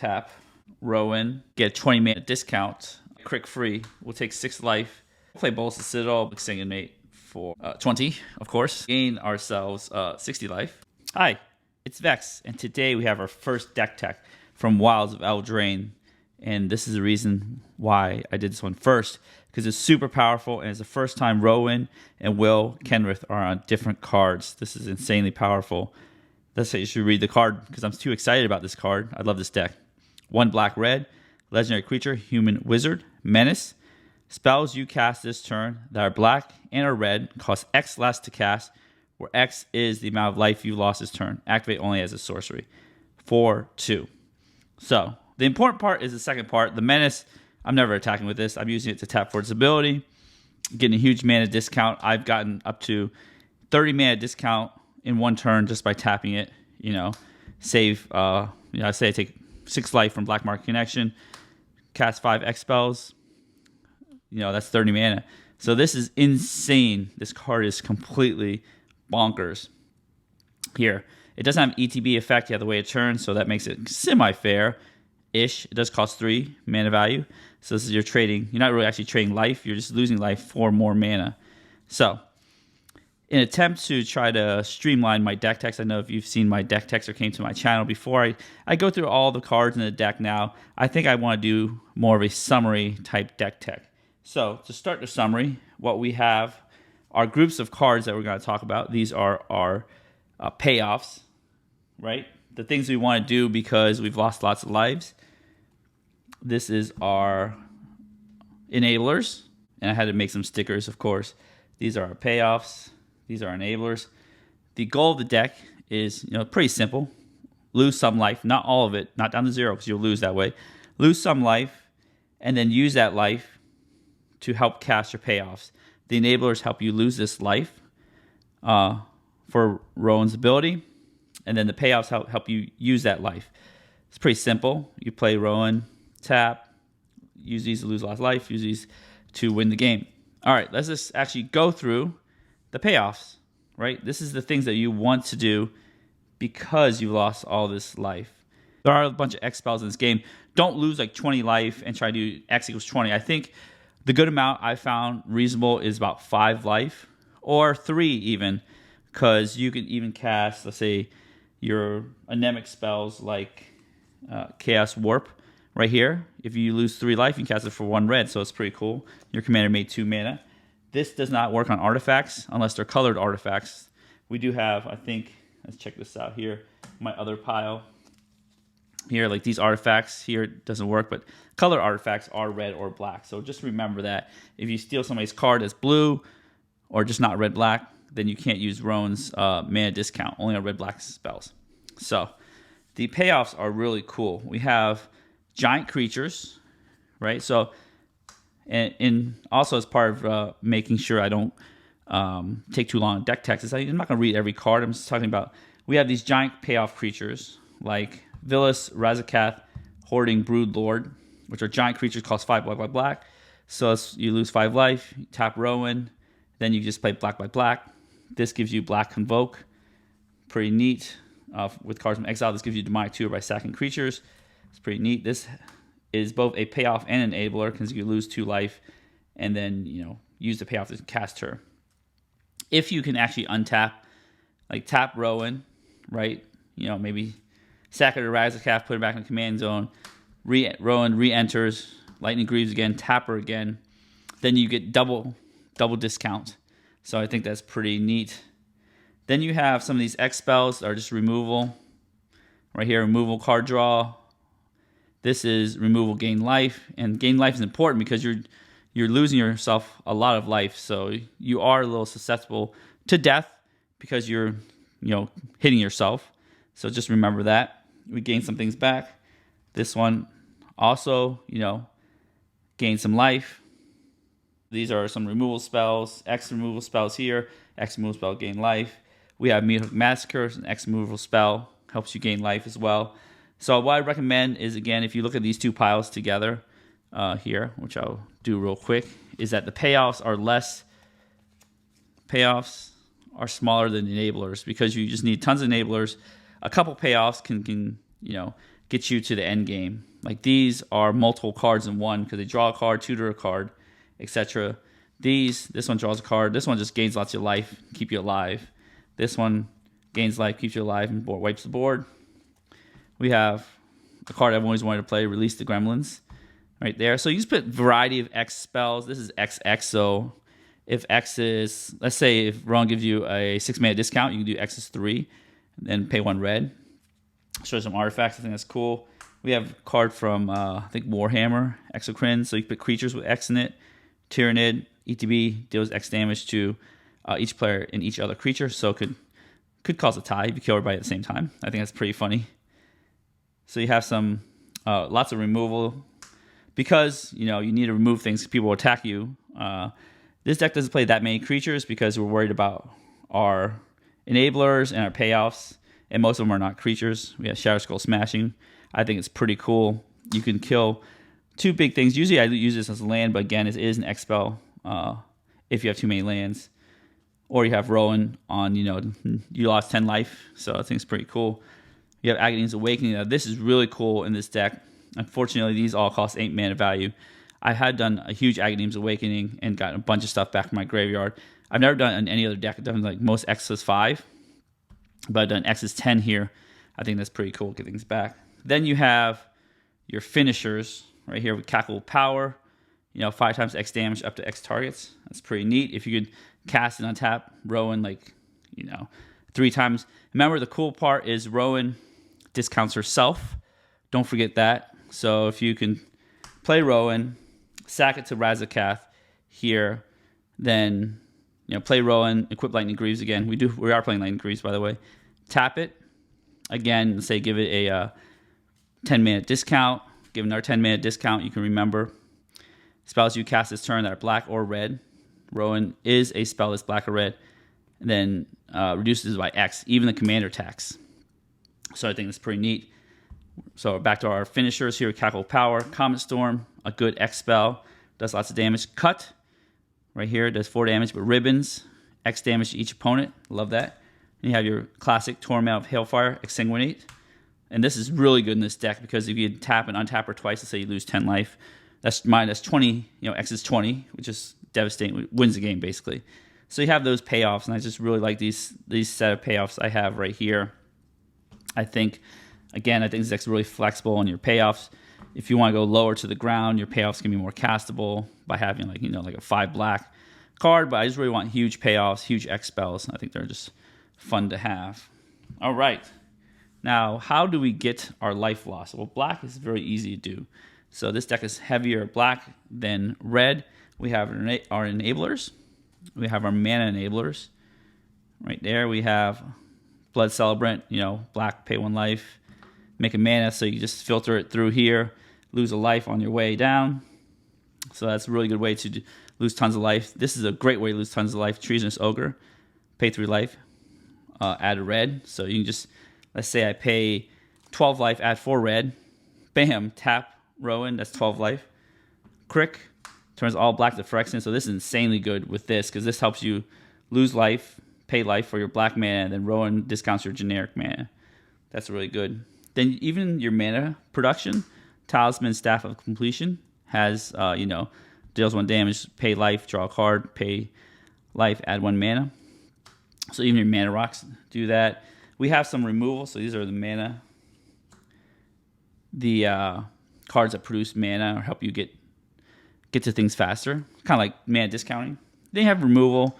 tap Rowan, get a 20 mana discount, crick free. We'll take 6 life, play Bolus the Citadel, Extinguished Mate for 20, of course. Gain ourselves 60 life. Hi, it's Vex, and today we have our first deck tech from Wilds of Eldraine. And this is the reason why I did this one first, because it's super powerful, and it's the first time Rowan and Will Kenrith are on different cards. This is insanely powerful. That's why you should read the card, because I'm too excited about this card. I love this deck. 1 black red, legendary creature, human wizard, menace. Spells you cast this turn that are black and are red cost X less to cast, where X is the amount of life you lost this turn. Activate only as a sorcery. 4/2. So the important part is the second part. The menace, I'm never attacking with this. I'm using it to tap for its ability. Getting a huge mana discount. I've gotten up to 30 mana discount in one turn just by tapping it. Save. I say I take 6 life from Black Market Connection, cast 5 X spells. That's 30 mana. So this is insane. This card is completely bonkers. Here, it doesn't have ETB effect. You have the way it turns, so that makes it semi-fair-ish. It does cost 3 mana value. So this is your trading. You're not really actually trading life. You're just losing life for more mana. So in an attempt to try to streamline my deck techs, I know if you've seen my deck techs or came to my channel before, I go through all the cards in the deck now. I think I want to do more of a summary type deck tech. So to start the summary, what we have are groups of cards that we're going to talk about. These are our payoffs, right? The things we want to do because we've lost lots of lives. This is our enablers, and I had to make some stickers, of course. These are our payoffs. These are our enablers. The goal of the deck is, pretty simple. Lose some life, not all of it, not down to 0 because you'll lose that way. Lose some life, and then use that life to help cast your payoffs. The enablers help you lose this life for Rowan's ability, and then the payoffs help you use that life. It's pretty simple. You play Rowan, tap, use these to lose lost life, use these to win the game. All right, let's just actually go through the payoffs, right? This is the things that you want to do because you lost all this life. There are a bunch of X spells in this game. Don't lose like 20 life and try to do X equals 20. I think the good amount I found reasonable is about 5 life or 3 even, because you can even cast, let's say, your anemic spells like Chaos Warp right here. If you lose 3 life, you can cast it for 1 red, so it's pretty cool. Your commander made 2 mana. This does not work on artifacts unless they're colored artifacts. We do have, I think, let's check this out here, my other pile. Here, like these artifacts here, it doesn't work, but color artifacts are red or black. So just remember that if you steal somebody's card that's blue or just not red-black, then you can't use Rowan's mana discount, only on red-black spells. So the payoffs are really cool. We have giant creatures, right? So, and also as part of making sure I don't take too long on deck text, I'm not going to read every card. I'm just talking about, we have these giant payoff creatures like Vilis, Razakath, Hoarding Brood Lord, which are giant creatures, cost 5 black by black. So you lose 5 life, you tap Rowan, then you just play black by black. This gives you black Convoke, pretty neat. With cards from exile, this gives you Demonic Tutor by sacking creatures. It's pretty neat. This is both a payoff and an enabler because you lose 2 life, and then use the payoff to cast her. If you can actually untap, like tap Rowan, right? Maybe sack her to Razakath, put her back in the command zone. Rowan re-enters, Lightning Greaves again, tap her again. Then you get double discount. So I think that's pretty neat. Then you have some of these X spells that are just removal. Right here, removal card draw. This is removal gain life. And gain life is important because you're losing yourself a lot of life. So you are a little susceptible to death because you're hitting yourself. So just remember that. We gain some things back. This one also, gain some life. These are some removal spells. X removal spells here. X removal spell, gain life. We have Meathook Massacre, an X removal spell. Helps you gain life as well. So what I recommend is, again, if you look at these 2 piles together here, which I'll do real quick, is that the payoffs are less. Payoffs are smaller than enablers because you just need tons of enablers. A couple payoffs can get you to the end game. Like these are multiple cards in one because they draw a card, tutor a card, etc. This one draws a card. This one just gains lots of life, keep you alive. This one gains life, keeps you alive, and wipes the board. We have a card I've always wanted to play, Release the Gremlins, right there. So you just put variety of X spells. This is XX, so if X is, let's say if Rowan gives you a 6-mana discount, you can do X is 3, and then pay 1 red. Show some artifacts. I think that's cool. We have a card from, I think, Warhammer, Exocrine. So you can put creatures with X in it. Tyrannid, ETB, deals X damage to each player and each other creature. So it could cause a tie if you kill everybody at the same time. I think that's pretty funny. So you have some, lots of removal. Because, you need to remove things, people will attack you. This deck doesn't play that many creatures because we're worried about our enablers and our payoffs. And most of them are not creatures. We have Shadow Skull Smashing. I think it's pretty cool. You can kill 2 big things. Usually I use this as a land, but again, it is an X spell if you have too many lands. Or you have Rowan on, you lost 10 life. So I think it's pretty cool. You have Aghanim Awakening. Now, this is really cool in this deck. Unfortunately, these all cost 8 mana value. I had done a huge Aghanim Awakening and gotten a bunch of stuff back from my graveyard. I've never done it on any other deck. I've done like most X is 5. But I've done X is 10 here. I think that's pretty cool. Get things back. Then you have your finishers right here with Cackle Power. 5 times X damage up to X targets. That's pretty neat. If you could cast and untap Rowan 3 times. Remember, the cool part is Rowan discounts herself. Don't forget that. So if you can play Rowan, sack it to Razakath here, then play Rowan, equip Lightning Greaves again. We are playing Lightning Greaves, by the way. Tap it again. Say give it a 10-mana discount. Give another 10-mana discount. You can remember spells you cast this turn that are black or red. Rowan is a spell that's black or red, and then reduces by X, even the commander tax. So I think that's pretty neat. So back to our finishers here: Cackle Power, Comet Storm, a good X spell, does lots of damage. Cut. Right here, does 4 damage, but Ribbons, X damage to each opponent. Love that. And you have your classic Torment of Hailfire, Exsanguinate. And this is really good in this deck because if you tap and untap her twice, let's say you lose 10 life, that's minus 20, X is 20, which is devastating, wins the game basically. So you have those payoffs, and I just really like these set of payoffs I have right here. I think this deck's really flexible on your payoffs. If you want to go lower to the ground, your payoffs can be more castable by having like a 5 black card. But I just really want huge payoffs, huge X spells. I think they're just fun to have. All right. Now, how do we get our life loss? Well, black is very easy to do. So this deck is heavier black than red. We have our enablers. We have our mana enablers. Right there we have Blood Celebrant, black, pay 1 life. Make a mana, so you just filter it through here. Lose a life on your way down. So that's a really good way to lose tons of life. This is a great way to lose tons of life. Treasonous Ogre. Pay 3 life. Add a red. So you can just, let's say I pay 12 life, add 4 red. Bam, tap Rowan. That's 12 life. Crick. Turns all black to Phyrexian. So this is insanely good with this because this helps you lose life, pay life for your black mana, and then Rowan discounts your generic mana. That's really good. Then even your mana production, Talisman Staff of Completion has, deals 1 damage, pay life, draw a card, pay life, add 1 mana. So even your mana rocks do that. We have some removal, so these are the mana. The cards that produce mana or help you get to things faster, kind of like mana discounting. Then you have removal.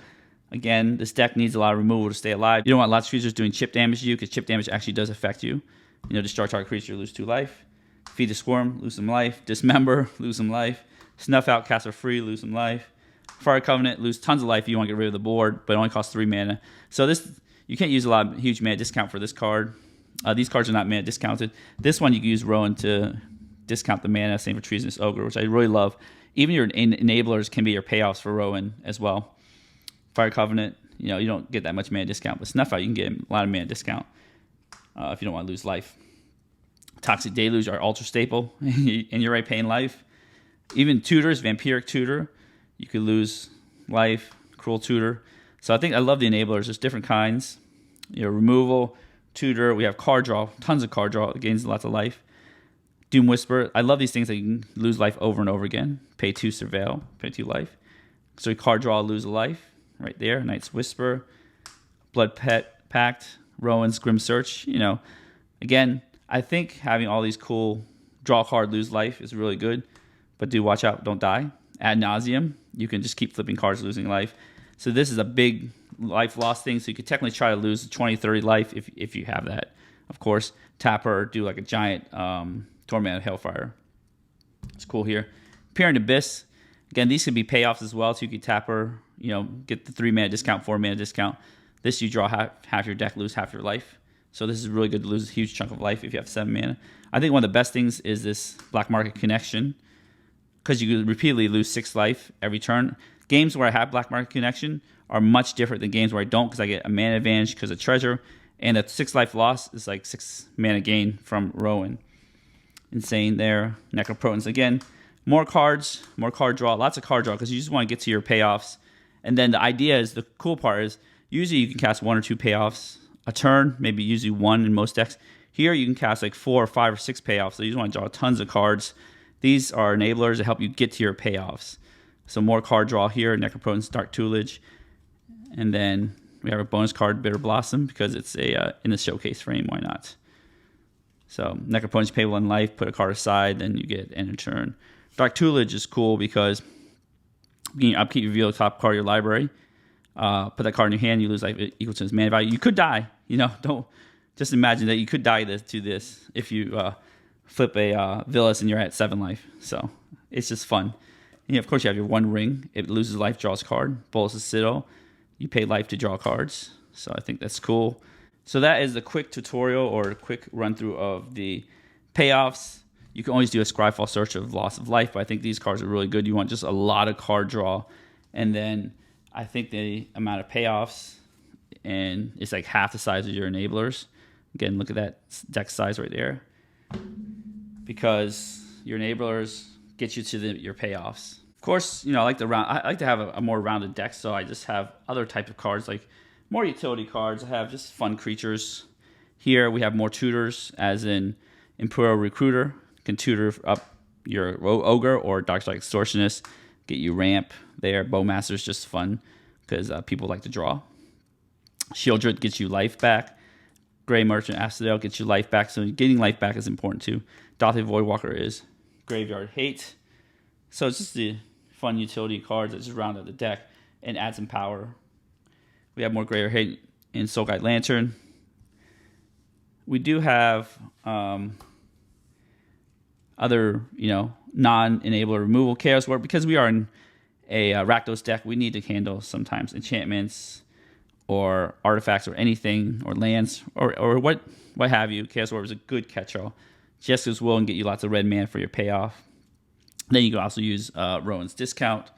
Again, this deck needs a lot of removal to stay alive. You don't want lots of creatures doing chip damage to you because chip damage actually does affect you. Destroy target creature, lose 2 life. Feed the Squirm, lose some life. Dismember, lose some life. Snuff Out, cast for free, lose some life. Fire Covenant, lose tons of life if you want to get rid of the board, but it only costs 3 mana. So you can't use a huge mana discount for this card. These cards are not mana discounted. This one you can use Rowan to discount the mana, same for Treasonous Ogre, which I really love. Even your enablers can be your payoffs for Rowan as well. Fire Covenant, you don't get that much mana discount, but Snuff Out, you can get a lot of mana discount if you don't want to lose life. Toxic Deluge are ultra staple, and you're right, paying life. Even tutors, Vampiric Tutor, you could lose life. Cruel Tutor. So I love the enablers. There's different kinds. Removal, tutor. We have card draw, tons of card draw. It gains lots of life. Doom Whisper. I love these things that you can lose life over and over again. Pay 2 Surveil, pay 2 life. So you card draw, lose a life. Right there. Knight's Whisper. Blood Pet Pact. Rowan's Grim Search. You know, again, I think having all these cool draw card, lose life is really good. But do watch out, don't die. Ad nauseum. You can just keep flipping cards, losing life. So this is a big life loss thing. So you could technically try to lose 20, 30 life if you have that. Of course, tap her, do like a giant Torment of Hellfire. It's cool here. Peering Abyss. Again, these could be payoffs as well. So you could tap her, you know, get the 3 mana discount, 4 mana discount. This you draw half your deck, lose half your life. So this is really good to lose a huge chunk of life if you have 7 mana. I think one of the best things is this Black Market Connection, because you could repeatedly lose 6 life every turn. Games where I have Black Market Connection are much different than games where I don't, because I get a mana advantage because of treasure. And a 6 life loss is like 6 mana gain from Rowan. Insane there. Necroprotons again. More cards, more card draw, lots of card draw, because you just want to get to your payoffs. And then the idea is, the cool part is, usually you can cast 1 or 2 payoffs a turn, maybe usually 1 in most decks. Here you can cast like 4 or 5 or 6 payoffs, so you just want to draw tons of cards. These are enablers that help you get to your payoffs. So more card draw here, Necroprotons, Dark Tutelage. And then we have a bonus card, Bitter Blossom, because it's a in the showcase frame, why not? So Necroprotons, pay 1 life, put a card aside, then you get end of turn. Dark Tutelage is cool because you can upkeep, reveal the top card of your library. Put that card in your hand, you lose life equal to its mana value. You could die, you know, don't just imagine that you could die to this if you flip a Villas and you're at 7 life. So it's just fun. And of course, you have your 1 ring. It loses life, draws a card. Bolus of Citadel. You pay life to draw cards. So I think that's cool. So that is the quick tutorial or a quick run through of the payoffs. You can always do a Scryfall search of loss of life, but I think these cards are really good. You want just a lot of card draw. And then I think the amount of payoffs, and it's like half the size of your enablers. Again, look at that deck size right there. Because your enablers get you to your payoffs. Of course, you know, I like to have a more rounded deck, so I just have other types of cards, like more utility cards. I have just fun creatures. Here we have more tutors, as in Imperial Recruiter, can tutor up your Ogre or Darkside Extortionist, get you ramp there. Bowmaster's just fun because people like to draw. Shieldred gets you life back. Grey Merchant Asphodel gets you life back, so getting life back is important too. Dothraki Voidwalker is Graveyard Hate. So it's just the fun utility cards that just round out the deck and add some power. We have more Graveyard Hate in Soulguide Lantern. We do have other, you know, non-enabler removal Chaos Warp, because we are in a Rakdos deck. We need to handle sometimes enchantments or artifacts or anything or lands or what have you. Chaos Warp is a good catch-all. Jeska's Will and get you lots of red mana for your payoff. Then you can also use Rowan's Discount.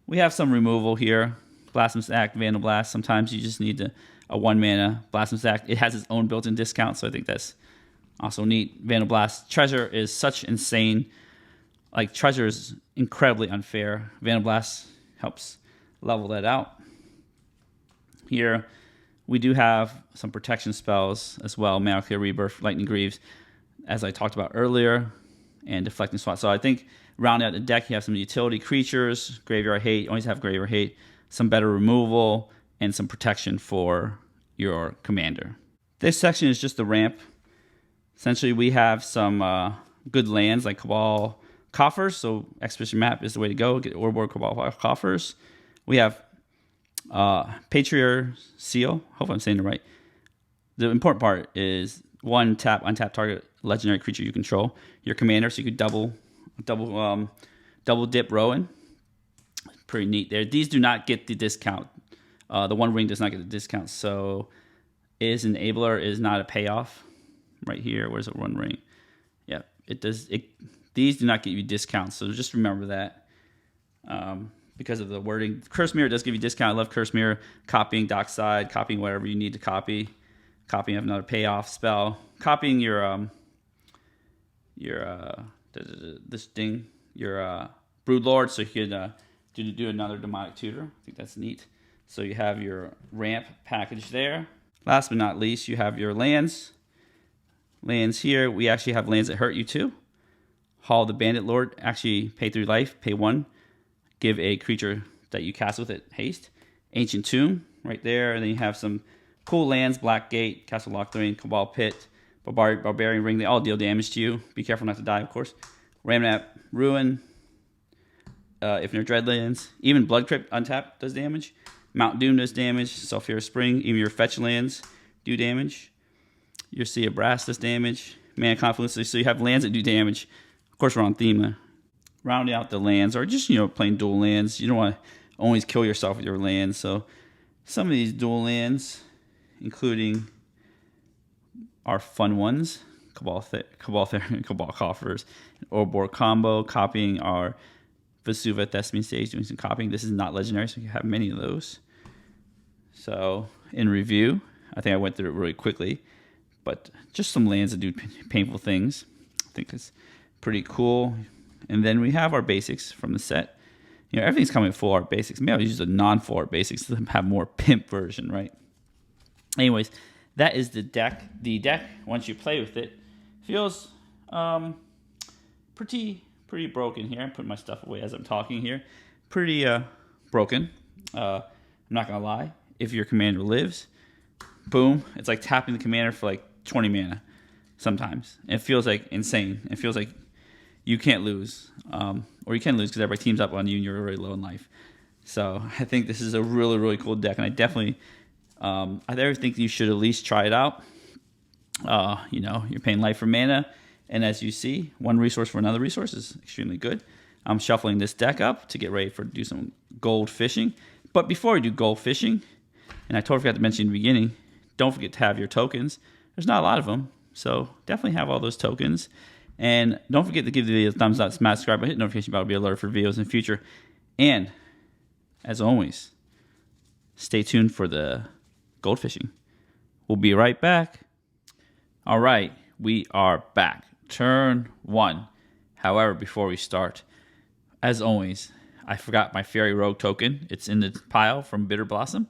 We have some removal here. Blasphemous Act, Vandal Blast. Sometimes you just need a 1 mana Blasphemous Act. It has its own built-in discount, so I think that's also neat. Vandal Blast. Treasure is such insane. Like, Treasure is incredibly unfair. Vandal Blast helps level that out. Here, we do have some protection spells as well. Malakir Rebirth, Lightning Greaves, as I talked about earlier, and Deflecting Swat. So I think rounding out the deck, you have some utility creatures, Graveyard Hate. You always have Graveyard Hate. Some better removal, and some protection for your commander. This section is just the ramp. Essentially, we have some good lands like Cabal Coffers, so Expedition Map is the way to go. Get Ouroboros Cabal Coffers. We have Patriarch Seal. Hope I'm saying it right. The important part is 1 tap, untap target legendary creature you control. Your commander, so you could double dip Rowan. Pretty neat there. These do not get the discount. The 1 ring does not get the discount, so is enabler is not a payoff. Right here, where's the 1 ring? Yeah, it does. These do not get you discounts, so just remember that because of the wording. Curse Mirror does give you discount. I love Curse Mirror. Copying Dockside, copying whatever you need to copy. Copying of another payoff spell. Copying your Broodlord, so you could do another Demonic Tutor. I think that's neat. So you have your ramp package there. Last but not least, you have your lands. Lands here, we actually have lands that hurt you too. Hall of the Bandit Lord. Actually, pay 3 life, pay 1. Give a creature that you cast with it haste. Ancient Tomb, right there. And then you have some cool lands, Black Gate, Castle Locthwain, Cabal Pit, Barbarian Ring. They all deal damage to you. Be careful not to die, of course. Ramnap Ruin, if they're Dreadlands. Even Blood Crypt untapped does damage. Mount Doom does damage. Sulphur Spring, even your fetch lands do damage. Your Sea of Brass does damage. Mana Confluence, so you have lands that do damage. Of course, we're on theme. Rounding out the lands, or just, playing dual lands. You don't want to always kill yourself with your lands. So some of these dual lands, including our fun ones, Cabal Coffers, Orbor Combo, copying our Vesuva Thespian Stage, doing some copying. This is not legendary, so you have many of those. So in review, I think I went through it really quickly, but just some lands that do painful things. I think it's pretty cool. And then we have our basics from the set. Everything's coming full art basics. Maybe I'll use a non-full art basics to have more pimp version, right? Anyways, that is the deck. The deck, once you play with it, feels pretty broken here. I'm putting my stuff away as I'm talking here. Pretty broken. I'm not going to lie. If your commander lives, boom. It's like tapping the commander for like 20 mana sometimes. It feels like insane. It feels like you can't lose. Or you can lose because everybody teams up on you and you're already low in life. So I think this is a really, really cool deck. And I definitely think you should at least try it out. You're paying life for mana. And as you see, one resource for another resource is extremely good. I'm shuffling this deck up to get ready to do some gold fishing. But before we do gold fishing, and I totally forgot to mention in the beginning, don't forget to have your tokens. There's not a lot of them, so definitely have all those tokens. And don't forget to give the video a thumbs up, smash subscribe, and hit notification bell to be alerted for videos in the future. And, as always, stay tuned for the gold fishing. We'll be right back. All right, we are back. Turn 1. However, before we start, as always, I forgot my Fairy Rogue token. It's in the pile from Bitter Blossom.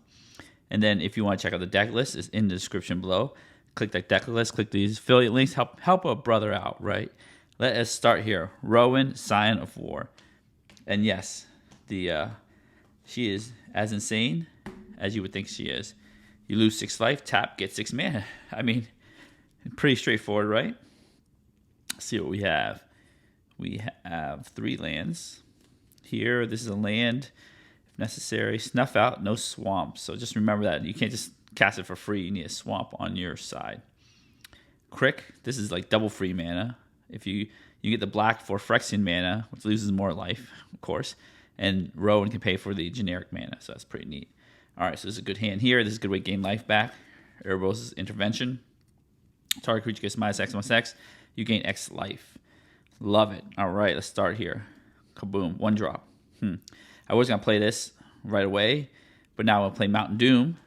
And then if you want to check out the deck list, it's in the description below. Click that deck list, click these affiliate links, help a brother out, right? Let us start here. Rowan, Scion of War. And yes, she is as insane as you would think she is. You lose 6 life, tap, get 6 mana. I mean, pretty straightforward, right? Let's see what we have. We have 3 lands. Here, this is a land. If necessary, snuff out, no swamp. So just remember that. You can't just cast it for free. You need a swamp on your side. Crick, this is like double free mana. If you get the black for Phyrexian mana, which loses more life, of course. And Rowan can pay for the generic mana, so that's pretty neat. All right, so this is a good hand here. This is a good way to gain life back. Erebos' Intervention. Target creature gets -X/-X. You gain X life. Love it. All right, let's start here. Kaboom, 1 drop. I was going to play this right away, but now I'll play Mountain Doom.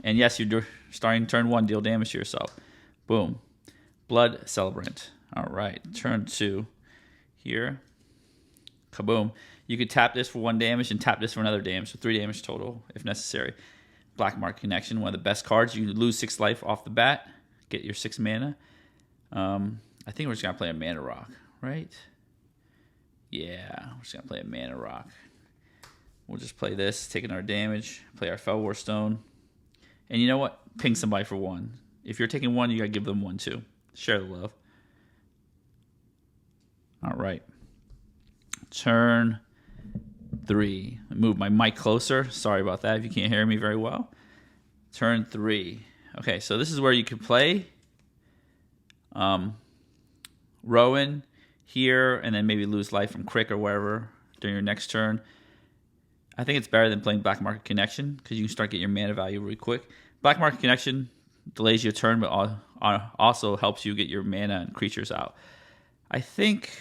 And yes, you're starting turn 1, deal damage to yourself. Boom. Blood Celebrant. All right, turn 2 here. Kaboom. You could tap this for 1 damage and tap this for another damage, so 3 damage total if necessary. Black Market Connection, one of the best cards. You lose 6 life off the bat, get your 6 mana. I think we're just going to play a Mana Rock, right? Yeah, we're just going to play a Mana Rock. We'll just play this, taking our damage, play our Felwar Stone. And you know what? Ping somebody for 1. If you're taking 1, you got to give them 1 too. Share the love. All right. Turn 3. Move my mic closer. Sorry about that if you can't hear me very well. Turn 3. Okay, so this is where you can play Rowan here and then maybe lose life from Crick or wherever during your next turn. I think it's better than playing Black Market Connection because you can start getting your mana value really quick. Black Market Connection delays your turn, but also helps you get your mana and creatures out. I think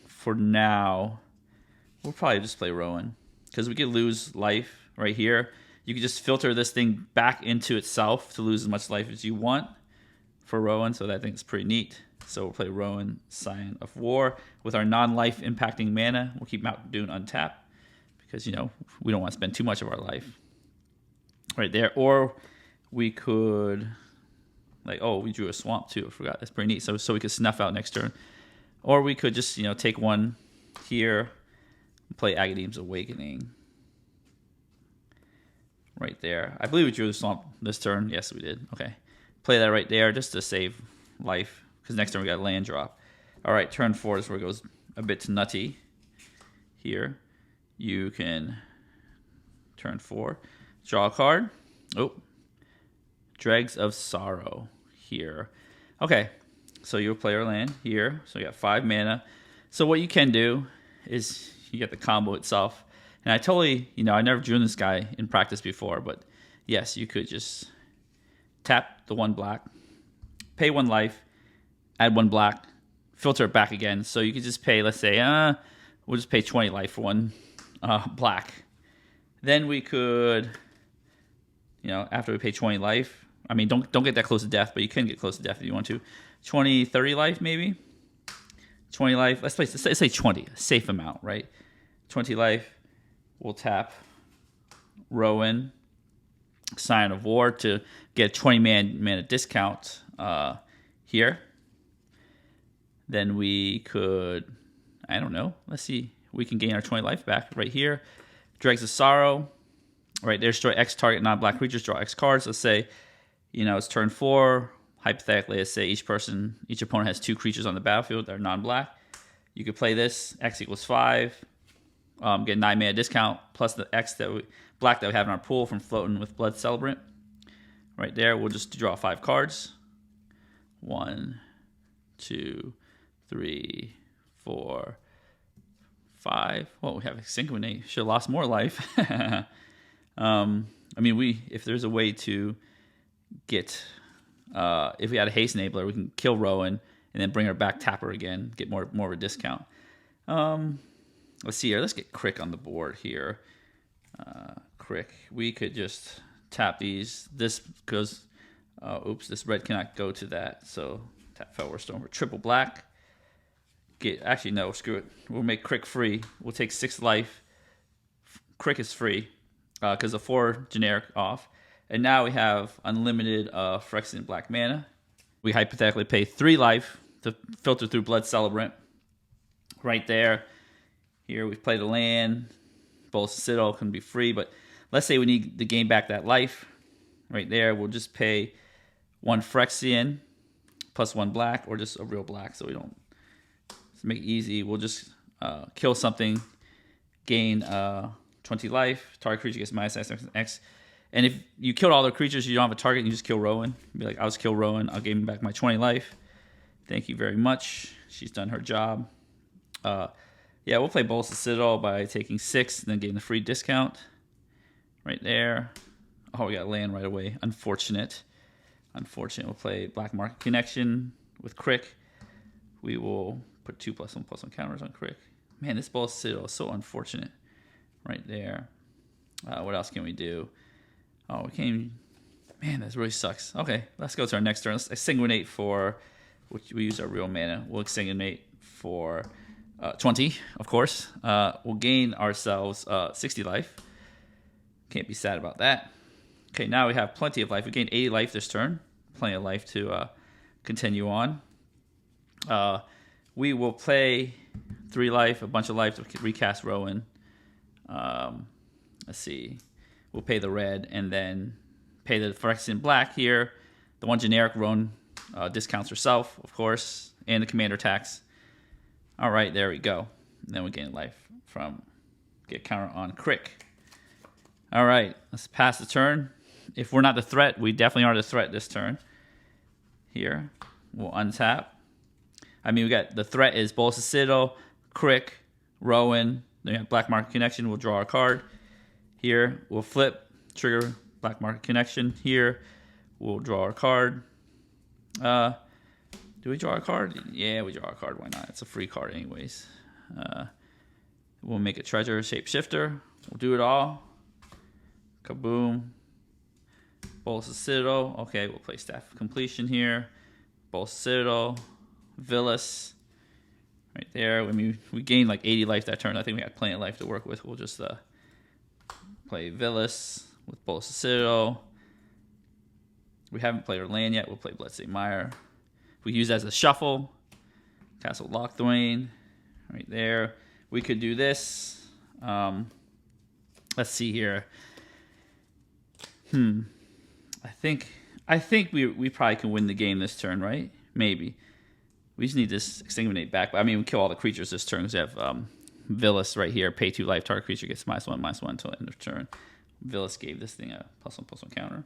for now, we'll probably just play Rowan because we could lose life right here. You can just filter this thing back into itself to lose as much life as you want for Rowan, so that I think it's pretty neat. So we'll play Rowan, Scion of War. With our non-life impacting mana, we'll keep Mountain Doom untapped because, we don't want to spend too much of our life right there. Or we could, we drew a swamp too. I forgot. That's pretty neat. So we could snuff out next turn. Or we could just, take one here, play Agadeem's Awakening. Right there. I believe we drew the swamp this turn. Yes, we did. Okay. Play that right there just to save life, because next turn we got a land drop. All right, turn 4 is where it goes a bit nutty. Here, you can turn 4, draw a card. Oh, Dregs of Sorrow here. Okay, so you'll play our land here. So you got 5 mana. So what you can do is you get the combo itself. And I totally, I never drew this guy in practice before, but yes, you could just tap the 1 black, pay 1 life, add 1 black, filter it back again. So you could just pay, let's say, we'll just pay 20 life for 1 black. Then we could, after we pay 20 life, I mean, don't get that close to death, but you can get close to death if you want to. 20, 30 life maybe. 20 life. Let's say 20, a safe amount, right? 20 life. We'll tap Rowan, Scion of War to get 20 mana discount here. Then we could, I don't know, let's see, we can gain our 20 life back right here. Dregs of Sorrow, right there, destroy X target non-black creatures, draw X cards. Let's say, it's turn 4. Hypothetically, let's say each opponent has 2 creatures on the battlefield that are non-black. You could play this, X equals 5. Get 9 mana discount plus the X black that we have in our pool from floating with Blood Celebrant. Right there, we'll just draw 5 cards. 1, 2, 3, 4, 5. Well, we have Exsanguinate. Should have lost more life. I mean, if there's a way to get, if we had a haste enabler, we can kill Rowan and then bring her back, tap her again, get more of a discount. Let's see here. Let's get Crick on the board here. Crick. We could just tap these. This goes. Oops, this red cannot go to that. So tap Fellwar Storm for triple black. Actually, no, screw it. We'll make Crick free. We'll take 6 life. Crick is free because of 4 generic off. And now we have unlimited Phyrexian black mana. We hypothetically pay 3 life to filter through Blood Celebrant. Right there. Here we've played a land. Both Citadel can be free, but let's say we need to gain back that life. Right there, we'll just pay 1 Phyrexian plus 1 black, or just a real black, so we don't. To make it easy, we'll just kill something, gain 20 life. Target creature gets minus X. And if you killed all the creatures, you don't have a target, you just kill Rowan. Be like, I'll just kill Rowan. I'll give him back my 20 life. Thank you very much. She's done her job. Yeah, we'll play Bolts of Citadel by taking 6 and then getting the free discount. Right there. Oh, we got land right away. Unfortunate. We'll play Black Market Connection with Crick. We will put 2+1/+1 counters on Crick. Man, this Bolts of Citadel is so unfortunate. Right there. What else can we do? Oh, we can't even... Man, this really sucks. Okay, let's go to our next turn. Let's Exsanguinate for... We use our real mana. We'll Exsanguinate for... 20, of course. We'll gain ourselves 60 life. Can't be sad about that. Okay, now we have plenty of life. We gained 80 life this turn. Plenty of life to continue on. We will play 3 life, a bunch of life to recast Rowan. Let's see. We'll pay the red and then pay the Phyrexian black here. The 1 generic Rowan discounts herself, of course, and the commander tax. All right, there we go. And then we gain life from get counter on Crick. All right, let's pass the turn. If we're not the threat, we definitely are the threat this turn. Here, we'll untap. I mean, we got the threat is Bolts of Citadel, Crick, Rowan. Then we have Black Market Connection. We'll draw a card. Here, we'll flip, trigger Black Market Connection. Here, we'll draw our card. Do we draw a card? Yeah, we draw a card. Why not? It's a free card anyways. We'll make a treasure shapeshifter. We'll do it all. Kaboom. Bolts of Citadel. Okay, we'll play Staff of Completion here. Bolts of Citadel. Villas. Right there. I mean, we gained like 80 life that turn. I think we got plenty of life to work with. We'll just play Villas with Bolts of Citadel. We haven't played our land yet. We'll play Bloodstained Mire. We use that as a shuffle Castle Lochthwain, right there. We could do this. Let's see here. I think we probably can win the game this turn, right? Maybe. We just need this extinguinate back. I mean, we kill all the creatures this turn because we have Villas right here. Pay 2 life. Target creature gets -1/-1 until end of turn. Villas gave this thing a +1/+1 counter.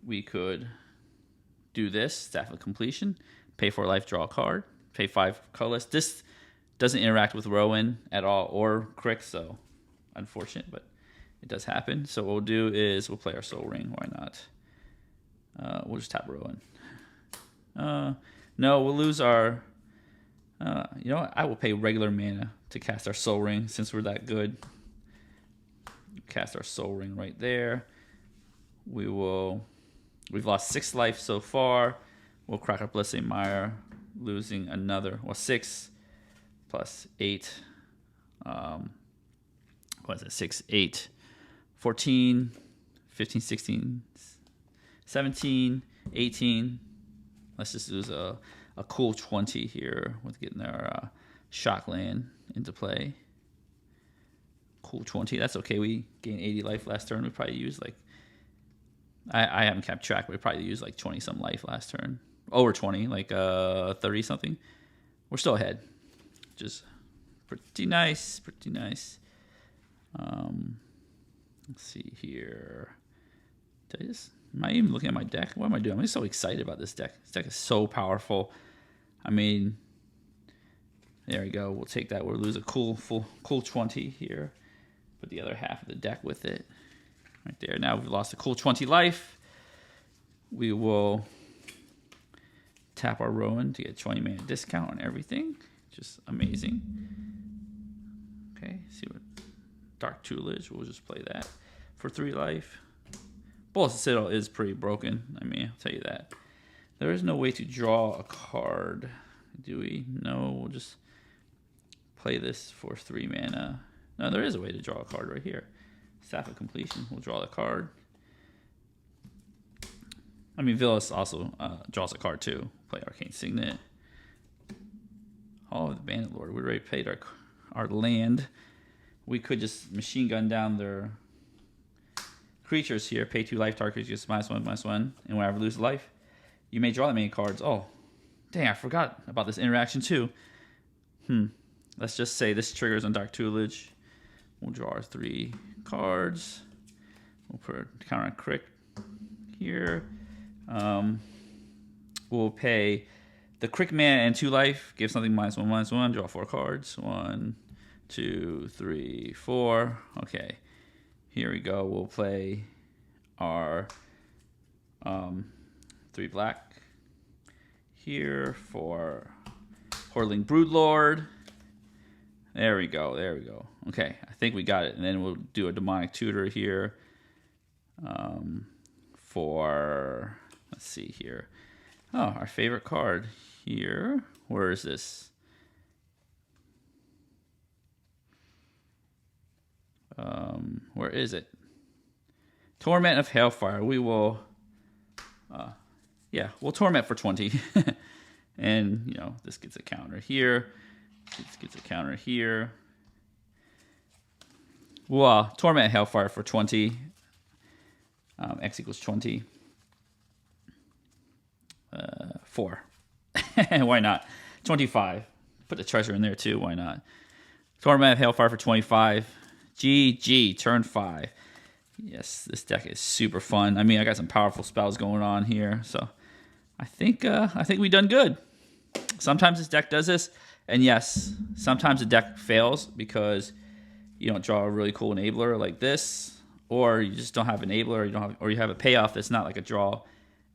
We could do this. Staff of Completion. Pay 4 life. Draw a card. Pay 5 colorless. This doesn't interact with Rowan at all or Crick, so unfortunate, but it does happen. So what we'll do is we'll play our Soul Ring. Why not? We'll just tap Rowan. No, we'll lose our... you know what? I will pay regular mana to cast our Soul Ring since we're that good. Cast our Soul Ring right there. We've lost 6 life so far. We'll crack our Blessing Mire, losing another, 6 plus 8. What is it? 6, 8, 14, 15, 16, 17, 18. Let's just lose a cool 20 here with getting our Shockland into play. Cool 20. That's okay. We gained 80 life last turn. We probably used like... I haven't kept track, but we probably used like 20-some life last turn. Over 20, like 30-something. We're still ahead. Just pretty nice. Pretty nice. Let's see here. Am I even looking at my deck? What am I doing? I'm just so excited about this deck. This deck is so powerful. I mean, there we go. We'll take that. We'll lose a cool 20 here. Put the other half of the deck with it. Right there. Now we've lost a cool 20 life. We will tap our Rowan to get 20 mana discount on everything. Just amazing. Okay, see what Dark Tutelage. We'll just play that for 3 life. Ballistic Citadel is pretty broken. I mean, I'll tell you that. There is no way to draw a card, do we? No, we'll just play this for 3 mana. No, there is a way to draw a card right here. Staff of Completion. We'll draw the card. I mean, Villas also draws a card too. Play Arcane Signet. Hall of the Bandit Lord. We already paid our land. We could just machine gun down their creatures here. Pay 2 life. Target creature gets -1/-1. And whenever lose life, you may draw that many cards. Oh, dang! I forgot about this interaction too. Let's just say this triggers on Dark Tutelage. We'll draw our 3 cards. We'll put a counter on Crick here. We'll pay the Crick mana and 2 life. Give something -1/-1. Draw 4 cards. 1, 2, 3, 4. Okay. Here we go. We'll play our 3 black here for Hordeling Broodlord. There we go. There we go. Okay, I think we got it. And then we'll do a Demonic Tutor here for, let's see here. Oh, our favorite card here. Where is this? Where is it? Torment of Hailfire. We will, we'll Torment for 20. And, you know, this gets a counter here. This gets a counter here. Well, Torment Hellfire for 20. X equals 20. 4. Why not? 25. Put the treasure in there too. Why not? Torment of Hellfire for 25. GG. Turn 5. Yes, this deck is super fun. I mean, I got some powerful spells going on here, so I think we done good. Sometimes this deck does this, and yes, sometimes the deck fails because you don't draw a really cool enabler like this, or you just don't have an enabler, or you have a payoff that's not like a draw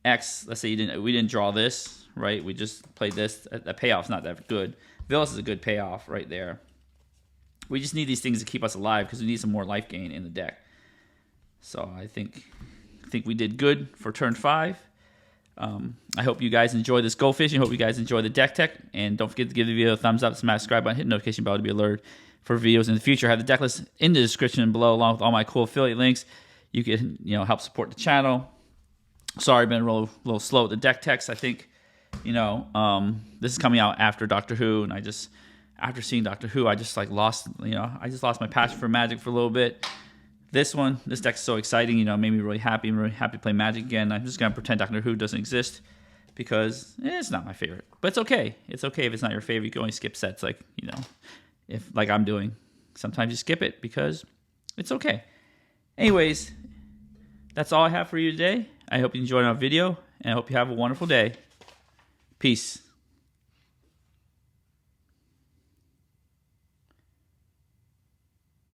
X. Let's say we didn't draw this, right? We just played this. The payoff's not that good. Villas is a good payoff right there. We just need these things to keep us alive because we need some more life gain in the deck. So I think we did good for turn 5. I hope you guys enjoy this go fishing. I hope you guys enjoy the deck tech. And don't forget to give the video a thumbs up, smash subscribe button, hit the notification bell to be alerted for videos in the future. I have the deck list in the description below along with all my cool affiliate links. You can help support the channel. Sorry, I've been a little slow with the deck techs. I think This is coming out after Doctor Who, and after seeing Doctor Who, I just lost my passion for Magic for a little bit. This deck's so exciting, made me really happy. I'm really happy to play Magic again. I'm just gonna pretend Doctor Who doesn't exist because it's not my favorite, but it's okay. It's okay if it's not your favorite. You can always skip sets, if like I'm doing. Sometimes you skip it because it's okay. Anyways, that's all I have for you today. I hope you enjoyed our video, and I hope you have a wonderful day. Peace.